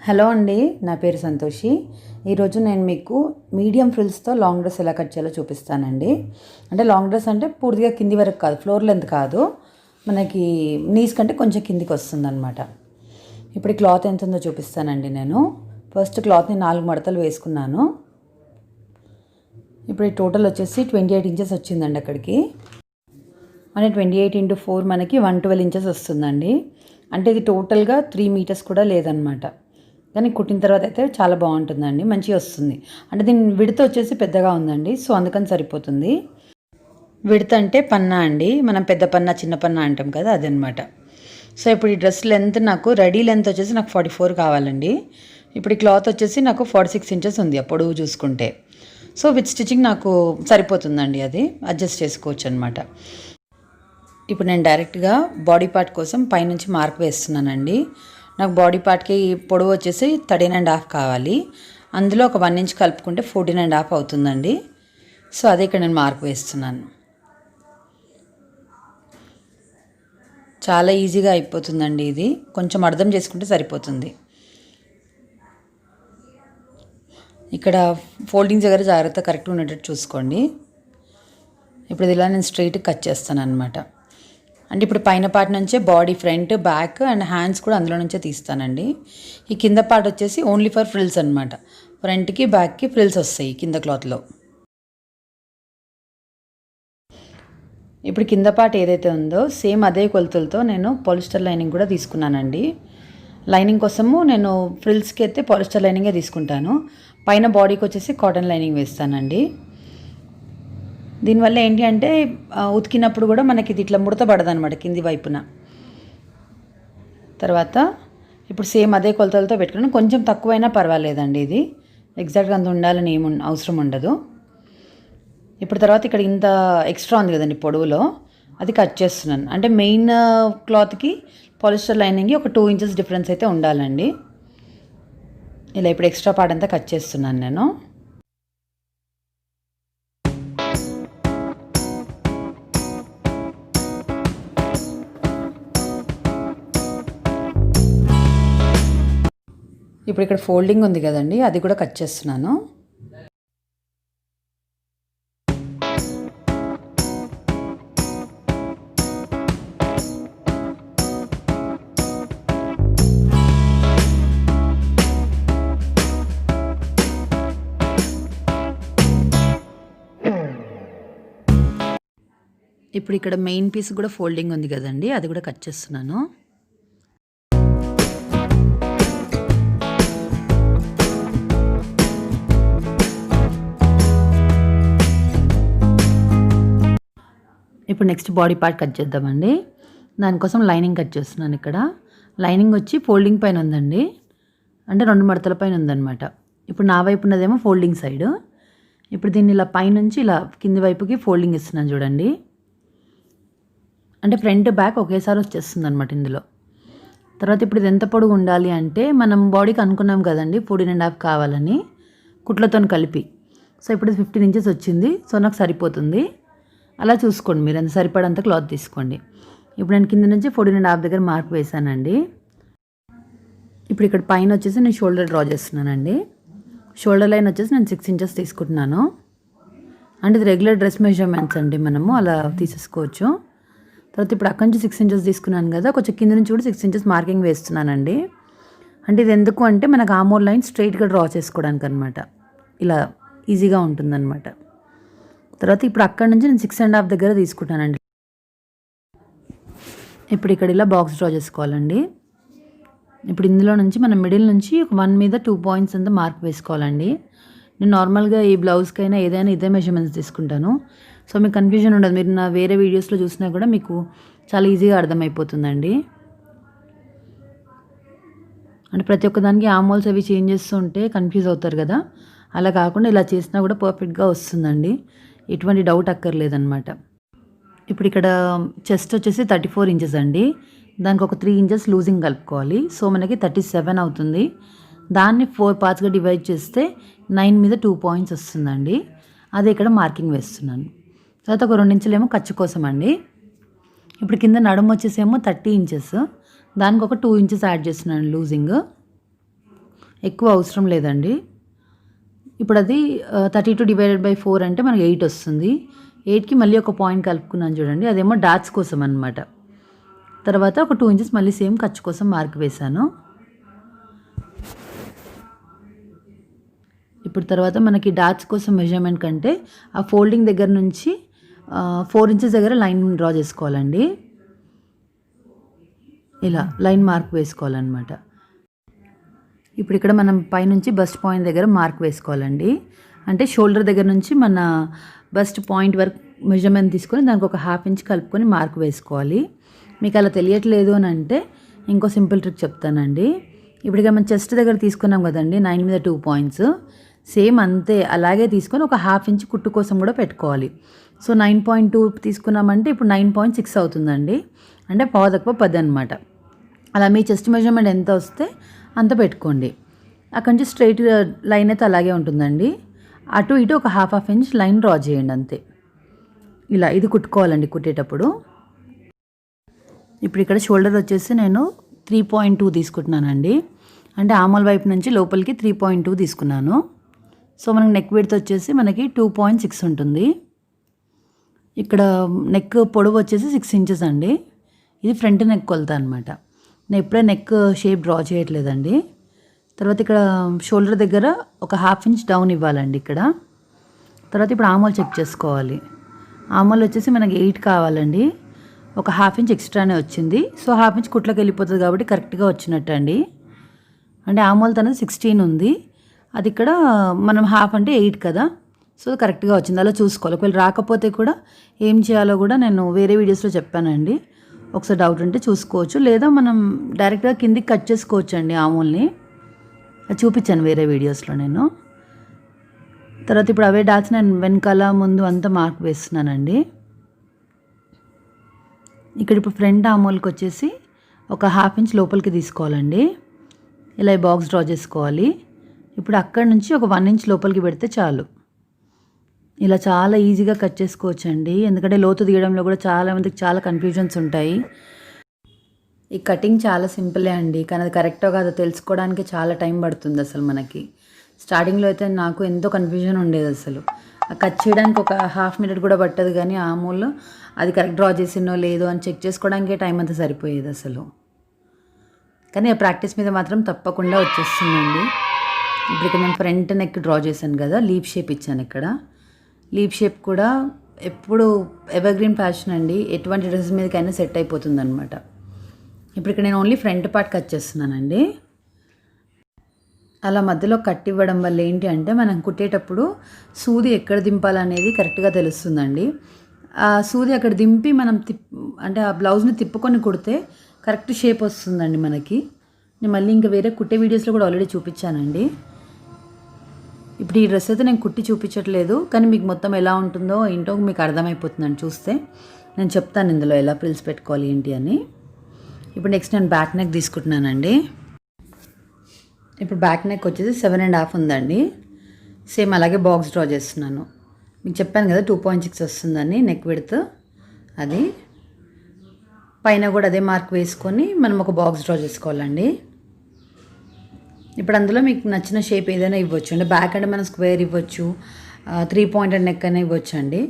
Hello అండి, నా పేరు సంతోషి. ఈరోజు నేను మీకు మీడియం ఫ్రిల్స్తో లాంగ్ డ్రెస్ ఎలా కట్ చేయాలో చూపిస్తానండి. అంటే లాంగ్ డ్రెస్ అంటే పూర్తిగా కింది వరకు కాదు, ఫ్లోర్ లెంత్ కాదు, మనకి నీస్ కంటే కొంచెం కిందికి వస్తుందన్నమాట. ఇప్పుడు ఈ క్లాత్ ఎంత ఉందో చూపిస్తానండి. నేను ఫస్ట్ క్లాత్ని 4 మడతలు వేసుకున్నాను. ఇప్పుడు ఈ టోటల్ వచ్చేసి 28 ఇంచెస్ వచ్చిందండి. అక్కడికి అంటే 28 × 4 మనకి 112 ఇంచెస్ వస్తుందండి. అంటే ఇది టోటల్గా 3 మీటర్స్ కూడా లేదనమాట. కానీ కుట్టిన తర్వాత అయితే చాలా బాగుంటుందండి, మంచిగా వస్తుంది. అంటే దీని విడత వచ్చేసి పెద్దగా ఉందండి, సో అందుకని సరిపోతుంది. విడత అంటే పన్నా అండి, మనం పెద్ద పన్నా చిన్న పన్నా అంటాం కదా, అదనమాట. సో ఇప్పుడు ఈ డ్రెస్ లెంత్ నాకు రెడీ లెంత్ వచ్చేసి నాకు 44 కావాలండి. ఇప్పుడు ఈ క్లాత్ వచ్చేసి నాకు 46 ఇంచెస్ ఉంది ఆ పొడవు చూసుకుంటే. సో విత్ స్టిచ్చింగ్ నాకు సరిపోతుందండి, అది అడ్జస్ట్ చేసుకోవచ్చు అనమాట. ఇప్పుడు నేను డైరెక్ట్గా బాడీ పార్ట్ కోసం పైనుంచి మార్క్ వేస్తున్నానండి. నాకు బాడీ పార్ట్కి పొడవు వచ్చేసి 13.5 కావాలి. అందులో ఒక 1 ఇంచ్ కలుపుకుంటే 14.5 అవుతుందండి. సో అదే ఇక్కడ నేను మార్క్ వేస్తున్నాను. చాలా ఈజీగా అయిపోతుందండి, ఇది కొంచెం అర్థం చేసుకుంటే సరిపోతుంది. ఇక్కడ ఫోల్డింగ్స్ దగ్గర జాగ్రత్త కరెక్ట్గా ఉండేటట్టు చూసుకోండి. ఇప్పుడు ఇలా నేను స్ట్రైట్ కట్ చేస్తాను అనమాట. అంటే ఇప్పుడు పైన పార్ట్ నుంచే body front back and hands కూడా అందులో నుంచే తీస్తానండి. ఈ కింద పార్ట్ వచ్చేసి ఓన్లీ ఫర్ ఫ్రిల్స్ అనమాట. ఫ్రంట్కి బ్యాక్కి ఫ్రిల్స్ వస్తాయి కింద క్లాత్లో. ఇప్పుడు కింద పార్ట్ ఏదైతే ఉందో సేమ్ అదే కొలతలతో నేను పాలిస్టర్ లైనింగ్ కూడా తీసుకున్నానండి. లైనింగ్ కోసము నేను ఫ్రిల్స్కి అయితే పాలిస్టర్ లైనింగే తీసుకుంటాను. పైన బాడీకి వచ్చేసి కాటన్ లైనింగ్ వేస్తానండి. దీనివల్ల ఏంటి అంటే ఉతికినప్పుడు కూడా మనకి ఇది ఇట్లా ముడత పడదనమాట కింది వైపున. తర్వాత ఇప్పుడు సేమ్ అదే కొలతలతో పెట్టుకున్నాను. కొంచెం తక్కువైనా పర్వాలేదండి, ఇది ఎగ్జాక్ట్గా అంత ఉండాలని అవసరం ఉండదు. ఇప్పుడు తర్వాత ఇక్కడ ఇంత ఎక్స్ట్రా ఉంది కదండి పొడవులో, అది కట్ చేస్తున్నాను. అంటే మెయిన్ క్లాత్కి పాలిస్టర్ లైనింగ్కి ఒక 2 ఇంచెస్ డిఫరెన్స్ అయితే ఉండాలండి. ఇలా ఇప్పుడు ఎక్స్ట్రా పార్ట్ అంతా కట్ చేస్తున్నాను నేను. ఇప్పుడు ఇక్కడ ఫోల్డింగ్ ఉంది కదండి, అది కూడా కట్ చేస్తున్నాను. ఇప్పుడు ఇక్కడ మెయిన్ పీస్ కూడా ఫోల్డింగ్ ఉంది కదండి, అది కూడా కట్ చేస్తున్నాను. ఇప్పుడు నెక్స్ట్ బాడీ పార్ట్ కట్ చేద్దామండి. దానికోసం లైనింగ్ కట్ చేస్తున్నాను. ఇక్కడ లైనింగ్ వచ్చి ఫోల్డింగ్ పైన ఉందండి, అంటే 2 మడతల పైన ఉందన్నమాట. ఇప్పుడు నా వైపు ఉన్నదేమో ఫోల్డింగ్ సైడ్. ఇప్పుడు దీన్ని ఇలా పైనుంచి ఇలా కింది వైపుకి ఫోల్డింగ్ ఇస్తున్నాను చూడండి. అంటే ఫ్రంట్ బ్యాక్ ఒకేసారి వచ్చేస్తుంది అనమాట ఇందులో. తర్వాత ఇప్పుడు ఇది ఎంత పొడుగు ఉండాలి అంటే మనం బాడీకి అనుకున్నాం కదండి 14.5 కావాలని కుట్లతో కలిపి. సో ఇప్పుడు 15 ఇంచెస్ వచ్చింది, సో నాకు సరిపోతుంది. అలా చూసుకోండి, మీరు ఎంత సరిపడంత క్లాత్ తీసుకోండి. ఇప్పుడు నేను కింద నుంచి 14.5 దగ్గర మార్క్ వేసానండి. ఇప్పుడు ఇక్కడ పైన వచ్చేసి నేను షోల్డర్ డ్రా చేస్తున్నానండి. షోల్డర్ లైన్ వచ్చేసి నేను 6 ఇంచెస్ తీసుకుంటున్నాను. అంటే ఇది రెగ్యులర్ డ్రెస్ మెజర్మెంట్స్ అండి, మనము అలా తీసేసుకోవచ్చు. తర్వాత ఇప్పుడు అక్కడి నుంచి 6 ఇంచెస్ తీసుకున్నాను కదా, కొంచెం కింద నుంచి కూడా 6 ఇంచెస్ మార్కింగ్ వేస్తున్నానండి. అంటే ఇది ఎందుకు అంటే మనకు ఆమోల్ లైన్ స్ట్రైట్గా డ్రా చేసుకోవడానికి అనమాట, ఇలా ఈజీగా ఉంటుందన్నమాట. తర్వాత ఇప్పుడు అక్కడి నుంచి నేను 6.5 దగ్గర తీసుకుంటానండి. ఇప్పుడు ఇక్కడ ఇలా బాక్స్ డ్రా చేసుకోవాలండి. ఇప్పుడు ఇందులో నుంచి మనం మిడిల్ నుంచి 1 మీద 2 పాయింట్స్ అంతా మార్క్ వేసుకోవాలండి. నేను నార్మల్గా ఈ బ్లౌజ్కైనా ఏదైనా ఇదే మెజర్మెంట్స్ తీసుకుంటాను, సో మీకు కన్ఫ్యూజన్ ఉండదు. మీరు నా వేరే వీడియోస్లో చూసినా కూడా మీకు చాలా ఈజీగా అర్థమైపోతుందండి. అంటే ప్రతి ఒక్కదానికి ఆమోల్స్ అవి చేంజ్ చేస్తూ ఉంటే కన్ఫ్యూజ్ అవుతారు కదా, అలా కాకుండా ఇలా చేసినా కూడా పర్ఫెక్ట్గా వస్తుందండి, ఎటువంటి డౌట్ అక్కర్లేదన్నమాట. ఇప్పుడు ఇక్కడ చెస్ట్ వచ్చేసి 34 ఇంచెస్ అండి, దానికి ఒక 3 ఇంచెస్ లూజింగ్ కలుపుకోవాలి. సో మనకి 37 అవుతుంది. దాన్ని 4 పార్ట్స్గా డివైడ్ చేస్తే 9 మీద 2 పాయింట్స్ వస్తుందండి. అదే ఇక్కడ మార్కింగ్ వేస్తున్నాను. తర్వాత ఒక 2 ఇంచులేమో ఖర్చు కోసం అండి. ఇప్పుడు కింద నడుము వచ్చేసేమో 30 ఇంచెస్, దానికి ఒక 2 ఇంచెస్ యాడ్ చేస్తున్నాను లూజింగ్. ఎక్కువ అవసరం లేదండి. ఇప్పుడు అది 32 డివైడెడ్ బై 4 అంటే మనకు 8 వస్తుంది. 8కి మళ్ళీ ఒక పాయింట్ కలుపుకున్నాను చూడండి, అదేమో డాట్స్ కోసం అనమాట. తర్వాత ఒక 2 ఇంచెస్ మళ్ళీ సేమ్ ఖర్చు కోసం మార్క్ వేశాను. ఇప్పుడు తర్వాత మనకి డాట్స్ కోసం మెజర్మెంట్ కంటే ఆ ఫోల్డింగ్ దగ్గర నుంచి 4 ఇంచెస్ దగ్గర లైన్ డ్రా చేసుకోవాలండి. ఇలా లైన్ మార్క్ వేసుకోవాలన్నమాట. ఇప్పుడు ఇక్కడ మనం పైనుంచి బస్ట్ పాయింట్ దగ్గర మార్క్ వేసుకోవాలండి. అంటే షోల్డర్ దగ్గర నుంచి మన బస్ట్ పాయింట్ వరకు మెజర్మెంట్ తీసుకొని దానికి ఒక 1/2 ఇంచ్ కలుపుకొని మార్క్ వేసుకోవాలి. మీకు అలా తెలియట్లేదు అని అంటే ఇంకో సింపుల్ ట్రిక్ చెప్తానండి. ఇప్పుడు ఇక మనం చెస్ట్ దగ్గర తీసుకున్నాం కదండి 9 మీద 2 పాయింట్స్, సేమ్ అంతే అలాగే తీసుకొని ఒక 1/2 ఇంచ్ కుట్టు కోసం కూడా పెట్టుకోవాలి. సో 9.2 తీసుకున్నామంటే ఇప్పుడు 9.6 అవుతుందండి. అంటే పావు తక్కువ 10 అనమాట. అలా మీ చెస్ట్ మెజర్మెంట్ ఎంత వస్తే అంత పెట్టుకోండి. అక్కడి నుంచి స్ట్రైట్ లైన్ అయితే అలాగే ఉంటుందండి. అటు ఇటు ఒక 1/2 ఇంచ్ లైన్ డ్రా చేయండి అంతే. ఇలా ఇది కుట్టుకోవాలండి కుట్టేటప్పుడు. ఇప్పుడు ఇక్కడ షోల్డర్ వచ్చేసి నేను 3.2 తీసుకుంటున్నానండి. అంటే ఆమోల్ వైపు నుంచి లోపలికి 3.2 తీసుకున్నాను. సో మనకి నెక్ విడ్త్ వచ్చేసి మనకి 2.6 ఉంటుంది. ఇక్కడ నెక్ పొడవు వచ్చేసి 6 ఇంచెస్ అండి. ఇది ఫ్రంట్ నెక్ కొలత అనమాట. నేను ఎప్పుడే నెక్ షేప్ డ్రా చేయట్లేదండి. తర్వాత ఇక్కడ షోల్డర్ దగ్గర ఒక 1/2 ఇంచ్ డౌన్ ఇవ్వాలండి ఇక్కడ. తర్వాత ఇప్పుడు ఆమోల్ చెక్ చేసుకోవాలి. ఆమోల్ వచ్చేసి మనకి 8 కావాలండి. ఒక 1/2 ఇంచ్ ఎక్స్ట్రానే వచ్చింది. సో 1/2 ఇంచ్ కుట్లోకి వెళ్ళిపోతుంది కాబట్టి కరెక్ట్గా వచ్చినట్టు అండి. అంటే ఆమోల్ తనది 16 ఉంది, అది ఇక్కడ మనం 1/2 అంటే 8 కదా, సో కరెక్ట్గా వచ్చింది. అలా చూసుకోవాలి. ఒకవేళ రాకపోతే కూడా ఏం చేయాలో కూడా నేను వేరే వీడియోస్లో చెప్పానండి. ఒకసారి డౌట్ ఉంటే చూసుకోవచ్చు, లేదా మనం డైరెక్ట్గా కిందికి కట్ చేసుకోవచ్చు అండి ఆమోల్ని. అది చూపించాను వేరే వీడియోస్లో నేను. తర్వాత ఇప్పుడు అవే డాట్స్ నేను వెనకాల ముందు అంతా మార్క్ వేస్తున్నానండి. ఇక్కడ ఇప్పుడు ఫ్రంట్ ఆమోల్కి వచ్చేసి ఒక 1/2 ఇంచ్ లోపలికి తీసుకోవాలండి. ఇలా ఈ బాక్స్ డ్రా చేసుకోవాలి. ఇప్పుడు అక్కడి నుంచి ఒక 1 ఇంచ్ లోపలికి పెడితే చాలు. ఇలా చాలా ఈజీగా కట్ చేసుకోవచ్చండి. ఎందుకంటే లోతు తీయడంలో కూడా చాలామందికి చాలా కన్ఫ్యూజన్స్ ఉంటాయి. ఈ కటింగ్ చాలా సింపులే అండి, కానీ అది కరెక్టో కాదో తెలుసుకోవడానికి చాలా టైం పడుతుంది అసలు మనకి. స్టార్టింగ్లో అయితే నాకు ఎంతో కన్ఫ్యూజన్ ఉండేది అసలు. కట్ చేయడానికి ఒక 1/2 మినిట్ కూడా పట్టదు, కానీ ఆమూల్లో అది కరెక్ట్ డ్రా చేసినో లేదో అని చెక్ చేసుకోవడానికే టైం అంతా సరిపోయేది అసలు. కానీ ఆ ప్రాక్టీస్ మీద మాత్రం తప్పకుండా వచ్చేస్తుందండి. ఇప్పుడు ఇక్కడ నేను ఫ్రంట్ నెక్ డ్రా చేశాను కదా, లీఫ్ షేప్ ఇచ్చాను ఇక్కడ. లీఫ్ షేప్ కూడా ఎప్పుడు ఎవర్గ్రీన్ ఫ్యాషన్ అండి, ఎటువంటి డ్రెస్ మీదకైనా సెట్ అయిపోతుంది అనమాట. ఇప్పుడు ఇక్కడ నేను ఓన్లీ ఫ్రంట్ పార్ట్ కట్ చేస్తున్నానండి. అలా మధ్యలో కట్ ఇవ్వడం వల్ల ఏంటి అంటే మనం కుట్టేటప్పుడు సూది ఎక్కడ దింపాలనేది కరెక్ట్గా తెలుస్తుందండి. ఆ సూది అక్కడ దింపి మనం అంటే ఆ బ్లౌజ్ని తిప్పుకొని కుడితే కరెక్ట్ షేప్ వస్తుందండి మనకి. నేను మళ్ళీ ఇంకా వేరే కుట్టే వీడియోస్లో కూడా ఆల్రెడీ చూపించానండి. ఇప్పుడు ఈ డ్రెస్ అయితే నేను కుట్టి చూపించట్లేదు, కానీ మీకు మొత్తం ఎలా ఉంటుందో ఏంటో మీకు అర్థమైపోతుందని చూస్తే. నేను చెప్తాను ఇందులో ఎలా ఫ్రిల్స్ పెట్టుకోవాలి ఏంటి అని. ఇప్పుడు నెక్స్ట్ నేను బ్యాక్ నెక్ తీసుకుంటున్నానండి. ఇప్పుడు బ్యాక్ నెక్ వచ్చేసి 7.5 ఉందండి. సేమ్ అలాగే బాక్స్ డ్రా చేస్తున్నాను. మీకు చెప్పాను కదా 2.6 వస్తుందని నెక్ విడ్త్. అది పైన కూడా అదే మార్క్ వేసుకొని మనం ఒక బాక్స్ డ్రా చేసుకోవాలండి. ఇప్పుడు అందులో మీకు నచ్చిన షేప్ ఏదైనా ఇవ్వచ్చు. అంటే బ్యాక్ అంటే మనం స్క్వేర్ ఇవ్వచ్చు, 3 పాయింటెడ్ నెక్ అయినా ఇవ్వచ్చు అండి.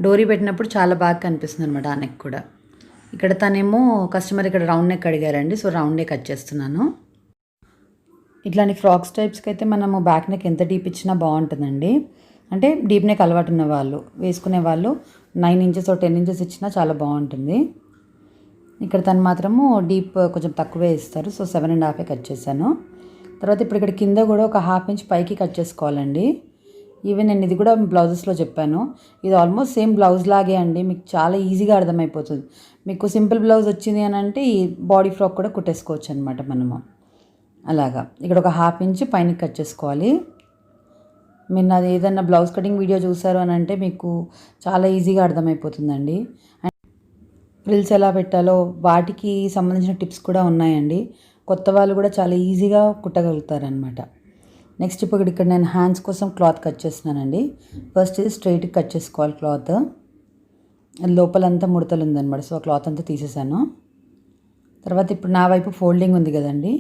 డోరీ పెట్టినప్పుడు చాలా బాగా కనిపిస్తుంది అనమాట ఆ నెక్ కూడా. ఇక్కడ తనేమో కస్టమర్ ఇక్కడ రౌండ్ నెక్ అడిగారండి, సో రౌండే కట్ చేస్తున్నాను. ఇట్లాంటి ఫ్రాక్స్ టైప్స్కి అయితే మనము బ్యాక్ నెక్ ఎంత డీప్ ఇచ్చినా బాగుంటుందండి. అంటే డీప్ నెక్ అలవాటు ఉన్న వాళ్ళు, వేసుకునే వాళ్ళు 9 ఇంచెస్ 10 ఇంచెస్ ఇచ్చినా చాలా బాగుంటుంది. ఇక్కడ తను మాత్రము డీప్ కొంచెం తక్కువే ఇస్తారు, సో 7.5 కట్ చేశాను. తర్వాత ఇప్పుడు ఇక్కడ కింద కూడా ఒక 1/2 ఇంచ్ పైకి కట్ చేసుకోవాలండి. ఈవెన్ నేను ఇది కూడా బ్లౌజెస్లో చెప్పాను. ఇది ఆల్మోస్ట్ సేమ్ బ్లౌజ్ లాగే అండి, మీకు చాలా ఈజీగా అర్థమైపోతుంది. మీకు సింపుల్ బ్లౌజ్ వచ్చింది అని అంటే ఈ బాడీ ఫ్రాక్ కూడా కుట్టేసుకోవచ్చు అనమాట మనము. అలాగా ఇక్కడ ఒక 1/2 ఇంచ్ పైన కట్ చేసుకోవాలి. మీరు నాది ఏదన్నా బ్లౌజ్ కటింగ్ వీడియో చూసారు అని అంటే మీకు చాలా ఈజీగా అర్థమైపోతుందండి. అండ్ ఫ్రిల్స్ ఎలా పెట్టాలో వాటికి సంబంధించిన టిప్స్ కూడా ఉన్నాయండి. కొత్త వాళ్ళు కూడా చాలా ఈజీగా కుట్టగలుగుతారనమాట. నెక్స్ట్ ఇప్పుడు ఇక్కడ నేను హ్యాండ్స్ కోసం క్లాత్ కట్ చేస్తున్నానండి. ఫస్ట్ ఇది స్ట్రైట్కి కట్ చేసుకోవాలి క్లాత్. లోపలంతా ముడతలు ఉందన్నమాట, సో క్లాత్ అంతా తీసేసాను. తర్వాత ఇప్పుడు నా వైపు ఫోల్డింగ్ ఉంది కదండి,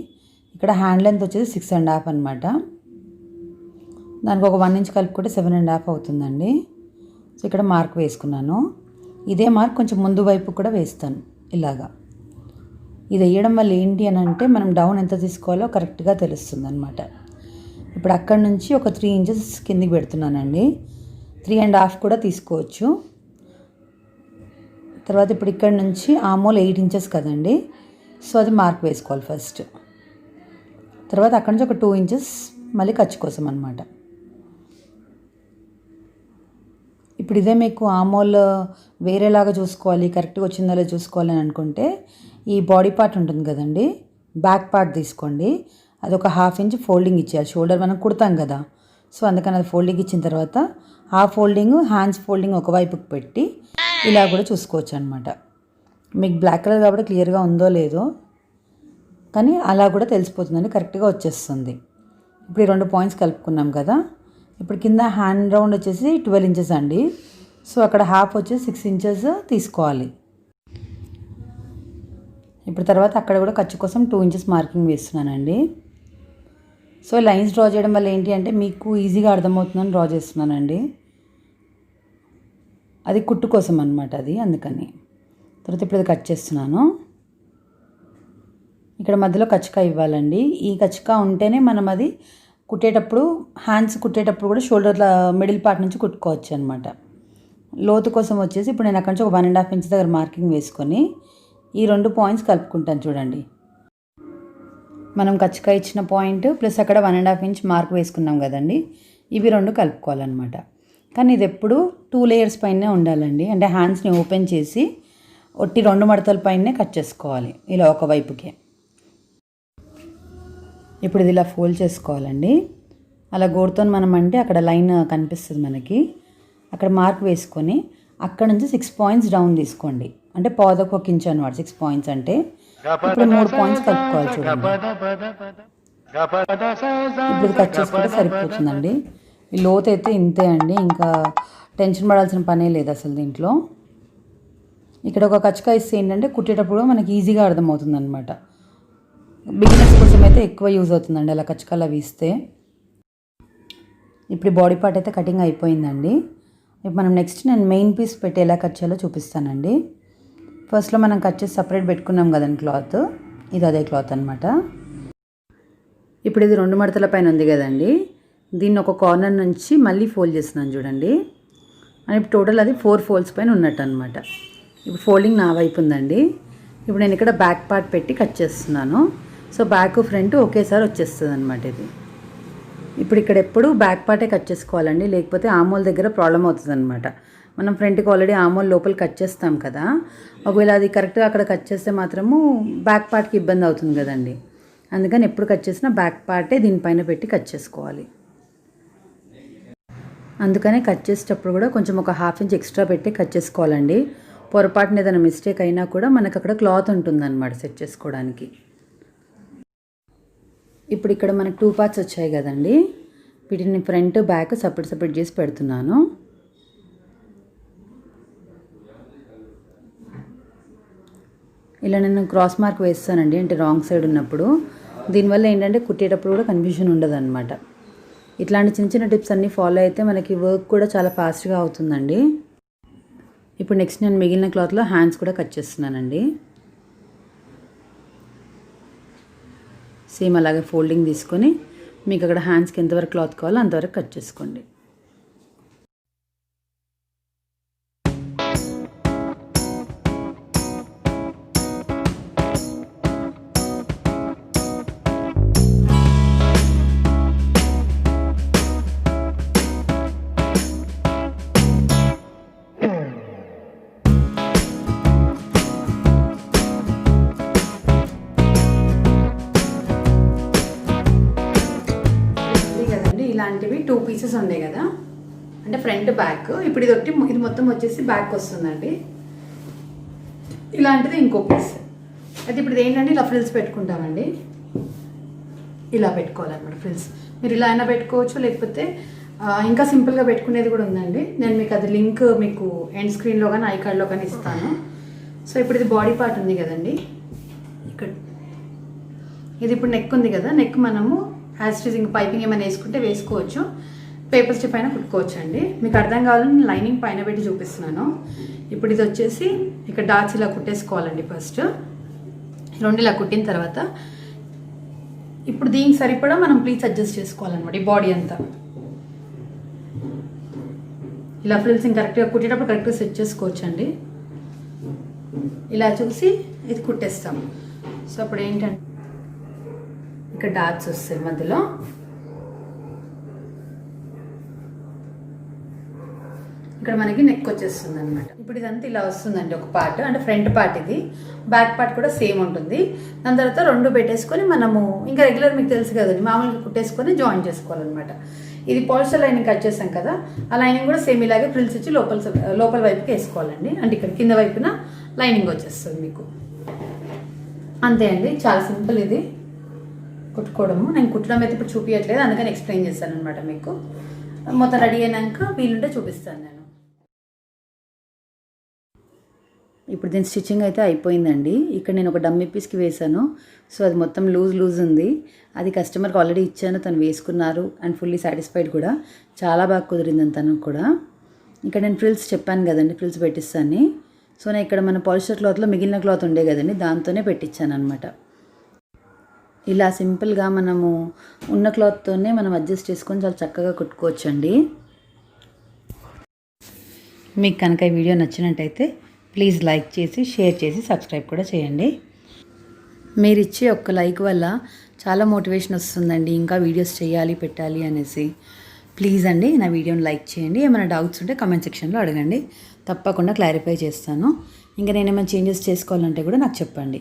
ఇక్కడ హ్యాండ్ లెంత్ వచ్చేసి 6.5 అనమాట. దానికి ఒక 1 ఇంచ్ కలుపుకుంటే 7.5 అవుతుందండి. సో ఇక్కడ మార్క్ వేసుకున్నాను. ఇదే మార్క్ కొంచెం ముందు వైపు కూడా వేస్తాను ఇలాగా. ఇది వేయడం వల్ల ఏంటి అని అంటే మనం డౌన్ ఎంత తీసుకోవాలో కరెక్ట్గా తెలుస్తుంది అనమాట. ఇప్పుడు అక్కడ నుంచి ఒక 3 ఇంచెస్ కిందికి పెడుతున్నానండి. 3.5 కూడా తీసుకోవచ్చు. తర్వాత ఇప్పుడు ఇక్కడ నుంచి ఆమోల్ 8 ఇంచెస్ కదండి. సో అది మార్క్ వేసుకోవాలి ఫస్ట్. తర్వాత అక్కడ నుంచి ఒక 2 ఇంచెస్ మళ్ళీ ఖర్చు కోసం అనమాట. ఇప్పుడు ఇదే మీకు ఆమోల్ వేరేలాగా చూసుకోవాలి, కరెక్ట్గా వచ్చిందో లేదో చూసుకోవాలి అని అనుకుంటే ఈ బాడీ పార్ట్ ఉంటుంది కదండి, బ్యాక్ పార్ట్ తీసుకోండి. అది ఒక 1/2 ఇంచ్ ఫోల్డింగ్ ఇచ్చేయాలి. షోల్డర్ మనం కుడతాం కదా, సో అందుకని అది ఫోల్డింగ్ ఇచ్చిన తర్వాత ఆ ఫోల్డింగ్ హ్యాండ్స్ ఫోల్డింగ్ ఒకవైపుకి పెట్టి ఇలా కూడా చూసుకోవచ్చు అనమాట. మీకు బ్లాక్ కలర్ కాబట్టి క్లియర్గా ఉందో లేదో కానీ అలా కూడా తెలిసిపోతుందండి, కరెక్ట్గా వచ్చేస్తుంది. ఇప్పుడు ఈ 2 పాయింట్స్ కలుపుకున్నాం కదా. ఇప్పుడు కింద హ్యాండ్ రౌండ్ వచ్చేసి 12 ఇంచెస్ అండి. సో అక్కడ హాఫ్ వచ్చేసి 6 ఇంచెస్ తీసుకోవాలి. ఇప్పుడు తర్వాత అక్కడ కూడా ఖర్చు కోసం 2 ఇంచెస్ మార్కింగ్ వేస్తున్నానండి. సో లైన్స్ డ్రా చేయడం వల్ల ఏంటి అంటే మీకు ఈజీగా అర్థమవుతుందని డ్రా చేస్తున్నానండి. అది కుట్టు కోసం అనమాట, అది అందుకని. తర్వాత ఇప్పుడు అది కట్ చేస్తున్నాను. ఇక్కడ మధ్యలో కచ్చకా ఇవ్వాలండి. ఈ కచ్చకా ఉంటేనే మనం అది కుట్టేటప్పుడు హ్యాండ్స్ కుట్టేటప్పుడు కూడా షోల్డర్ల మిడిల్ పార్ట్ నుంచి కుట్టుకోవచ్చు అనమాట. లోతు కోసం వచ్చేసి ఇప్పుడు నేను అక్కడి నుంచి ఒక 1.5 ఇంచ్ దగ్గర మార్కింగ్ వేసుకొని ఈ 2 పాయింట్స్ కలుపుకుంటాను చూడండి. మనం కచ్చకా ఇచ్చిన పాయింట్ ప్లస్ అక్కడ 1.5 ఇంచ్ మార్క్ వేసుకున్నాం కదండి, ఇవి 2 కలుపుకోవాలన్నమాట. కానీ ఇది ఎప్పుడు 2 లేయర్స్ పైనే ఉండాలండి. అంటే హ్యాండ్స్ని ఓపెన్ చేసి ఒట్టి 2 మడతల పైనే కట్ చేసుకోవాలి ఇలా ఒకవైపుకే. ఇప్పుడు ఇది ఇలా ఫోల్డ్ చేసుకోవాలండి. అలా గోరుతో మనం అంటే అక్కడ లైన్ కనిపిస్తుంది మనకి, అక్కడ మార్క్ వేసుకొని అక్కడ నుంచి 6 పాయింట్స్ డౌన్ తీసుకోండి. అంటే పాదకు 1 ఇంచ్ అనమాట 6 పాయింట్స్ అంటే. ఇప్పుడు 3 పాయింట్స్ కలుపుకోవాలి చూడండి. ఇప్పుడు ఇది కట్ చేసుకుంటే సరిపోతుందండి. ఈ లోతు అయితే ఇంతే అండి, ఇంకా టెన్షన్ పడాల్సిన పనే లేదు అసలు దీంట్లో. ఇక్కడ ఒక కచ్చకా ఇస్తే ఏంటంటే కుట్టేటప్పుడు మనకి ఈజీగా అర్థమవుతుంది అనమాట. బిగినర్స్ కోసం అయితే ఎక్కువ యూజ్ అవుతుందండి అలా కచ్చకాలు అవి ఇస్తే. ఇప్పుడు బాడీ పార్ట్ అయితే కటింగ్ అయిపోయిందండి. ఇప్పుడు మనం నెక్స్ట్ నేను మెయిన్ పీస్ పెట్టి ఎలా కట్ చేయాలో చూపిస్తానండి. ఫస్ట్లో మనం కట్ చేసి సపరేట్ పెట్టుకున్నాం కదండి క్లాత్, ఇది అదే క్లాత్ అనమాట. ఇప్పుడు ఇది 2 మడతల పైన ఉంది కదండి, దీన్ని ఒక కార్నర్ నుంచి మళ్ళీ ఫోల్డ్ చేస్తున్నాను చూడండి. అని ఇప్పుడు టోటల్ అది 4 ఫోల్డ్స్ పైన ఉన్నట్టు అనమాట. ఇప్పుడు ఫోల్డింగ్ నా వైపు ఉందండి. ఇప్పుడు నేను ఇక్కడ బ్యాక్ పార్ట్ పెట్టి కట్ చేస్తున్నాను. సో బ్యాక్ ఫ్రంట్ ఒకేసారి వచ్చేస్తుంది అనమాట ఇది. ఇప్పుడు ఇక్కడ ఎప్పుడు బ్యాక్ పార్టే కట్ చేసుకోవాలండి, లేకపోతే ఆమోల్ దగ్గర ప్రాబ్లం అవుతుంది అనమాట. మనం ఫ్రంట్కి ఆల్రెడీ ఆమోల్ లోపల కట్ చేస్తాం కదా, ఒకవేళ అది కరెక్ట్గా అక్కడ కట్ చేస్తే మాత్రము బ్యాక్ పార్ట్కి ఇబ్బంది అవుతుంది కదండి. అందుకని ఎప్పుడు కట్ చేసినా బ్యాక్ పార్టే దీనిపైన పెట్టి కట్ చేసుకోవాలి. అందుకనే కట్ చేసేటప్పుడు కూడా కొంచెం ఒక 1/2 ఇంచ్ ఎక్స్ట్రా పెట్టి కట్ చేసుకోవాలండి. పొరపాటున ఏదైనా మిస్టేక్ అయినా కూడా మనకు అక్కడ క్లాత్ ఉంటుందన్నమాట సెట్ చేసుకోవడానికి. ఇప్పుడు ఇక్కడ మనకు 2 పార్ట్స్ వచ్చాయి కదండి, వీటిని ఫ్రంట్ బ్యాక్ సపరేట్ చేసి పెడుతున్నాను. ఇలా నేను క్రాస్ మార్క్ వేస్తానండి, అంటే రాంగ్ సైడ్ ఉన్నప్పుడు. దీనివల్ల ఏంటంటే కుట్టేటప్పుడు కూడా కన్ఫ్యూజన్ ఉండదు అనమాట. ఇట్లాంటి చిన్న చిన్న టిప్స్ అన్నీ ఫాలో అయితే మనకి వర్క్ కూడా చాలా ఫాస్ట్గా అవుతుందండి. ఇప్పుడు నెక్స్ట్ నేను మిగిలిన క్లాత్లో హ్యాండ్స్ కూడా కట్ చేస్తున్నానండి. సేమ్ అలాగే ఫోల్డింగ్ తీసుకొని మీకు అక్కడ హ్యాండ్స్కి ఎంతవరకు క్లాత్ కావాలో అంతవరకు కట్ చేసుకోండి. ఇలాంటివి 2 పీసెస్ ఉన్నాయి కదా, అంటే ఫ్రంట్ బ్యాక్. ఇప్పుడు ఇది మొత్తం వచ్చేసి బ్యాక్ వస్తుందండి. ఇలాంటిది ఇంకో పీస్. అయితే ఇప్పుడు ఇది ఏంటంటే ఇలా ఫ్రిల్స్ పెట్టుకుంటామండి, ఇలా పెట్టుకోవాలన్నమాట ఫ్రిల్స్. మీరు ఇలా అయినా పెట్టుకోవచ్చు, లేకపోతే ఇంకా సింపుల్గా పెట్టుకునేది కూడా ఉందండి. నేను మీకు అది లింక్ మీకు ఎండ్ స్క్రీన్లో కానీ ఐ కార్డ్లో కానీ ఇస్తాను. సో ఇప్పుడు ఇది బాడీ పార్ట్ ఉంది కదండి, ఇక్కడ ఇది ఇప్పుడు నెక్ ఉంది కదా, నెక్ మనము యాజ్ స్టిచింగ్ పైపింగ్ ఏమైనా వేసుకుంటే వేసుకోవచ్చు, పేపర్ స్టిప్ అయినా కుట్టుకోవచ్చు అండి. మీకు అర్థం కావాలని లైనింగ్ పైన పెట్టి చూపిస్తున్నాను. ఇప్పుడు ఇది వచ్చేసి ఇక్కడ డాట్స్ ఇలా కుట్టేసుకోవాలండి. ఫస్ట్ రెండు ఇలా కుట్టిన తర్వాత ఇప్పుడు దీనికి సరిపడా మనం ప్లీట్స్ అడ్జస్ట్ చేసుకోవాలన్నమాట. ఈ బాడీ అంతా ఇలా ఫ్రిల్సింగ్ కరెక్ట్గా కుట్టేటప్పుడు కరెక్ట్గా సెట్ చేసుకోవచ్చండి. ఇలా చూసి ఇది కుట్టేస్తాం. సో అప్పుడు ఏంటంటే ఇక్కడ డాట్స్ వస్తాయి మధ్యలో. ఇక్కడ మనకి నెక్ వచ్చేస్తుంది అనమాట. ఇప్పుడు ఇదంతా ఇలా వస్తుందండి ఒక పార్ట్, అంటే ఫ్రంట్ పార్ట్ ఇది, బ్యాక్ పార్ట్ కూడా సేమ్ ఉంటుంది. దాని తర్వాత రెండు పెట్టేసుకొని మనము ఇంకా రెగ్యులర్ మీకు తెలుసు కదండి, మామూలుగా కుట్టేసుకొని జాయిన్ చేసుకోవాలన్నమాట. ఇది పాలిస్టర్ లైనింగ్ కట్ చేసాం కదా, ఆ లైనింగ్ కూడా సేమ్ ఇలాగే ఫ్రిల్స్ ఇచ్చి లోపల వైపుకి వేసుకోవాలండి. అంటే ఇక్కడ కింద వైపున లైనింగ్ వచ్చేస్తుంది మీకు. అంతే అండి, చాలా సింపుల్ ఇది కుట్టుకోవడము. నేను కుట్టడం అయితే ఇప్పుడు చూపించట్లేదు, అందుకని ఎక్స్ప్లెయిన్ చేస్తాను అనమాట మీకు. మొత్తం రెడీ అయినాక వీలుంటే చూపిస్తాను నేను. ఇప్పుడు దీని స్టిచ్చింగ్ అయితే అయిపోయిందండి. ఇక్కడ నేను ఒక డమ్మీ పీస్కి వేశాను. సో అది మొత్తం లూజ్ ఉంది. అది కస్టమర్కి ఆల్రెడీ ఇచ్చాను, తను వేసుకున్నారు అండ్ ఫుల్లీ సాటిస్ఫైడ్ కూడా. చాలా బాగా కుదిరింది తనకు కూడా. ఇక్కడ నేను ఫ్రిల్స్ చెప్పాను కదండి, ఫ్రిల్స్ పెట్టిస్తాను. సో నేను ఇక్కడ మన పాలిస్టర్ క్లాత్లో మిగిలిన క్లాత్ ఉండే కదండి, దాంతోనే పెట్టించాను అనమాట. ఇలా సింపుల్గా మనము ఉన్న క్లాత్తోనే మనం అడ్జస్ట్ చేసుకొని చాలా చక్కగా కుట్టుకోవచ్చండి. మీకు కనుక ఈ వీడియో నచ్చినట్టయితే ప్లీజ్ లైక్ చేసి, షేర్ చేసి, సబ్స్క్రైబ్ కూడా చేయండి. మీరు ఇచ్చే ఒక్క లైక్ వల్ల చాలా మోటివేషన్ వస్తుందండి, ఇంకా వీడియోస్ చేయాలి, పెట్టాలి అనేసి. ప్లీజ్ అండి నా వీడియోని లైక్ చేయండి. ఏమైనా డౌట్స్ ఉంటే కామెంట్ సెక్షన్లో అడగండి, తప్పకుండా క్లారిఫై చేస్తాను. ఇంకా నేను ఏమైనా చేంజెస్ చేసుకోవాలంటే కూడా నాకు చెప్పండి.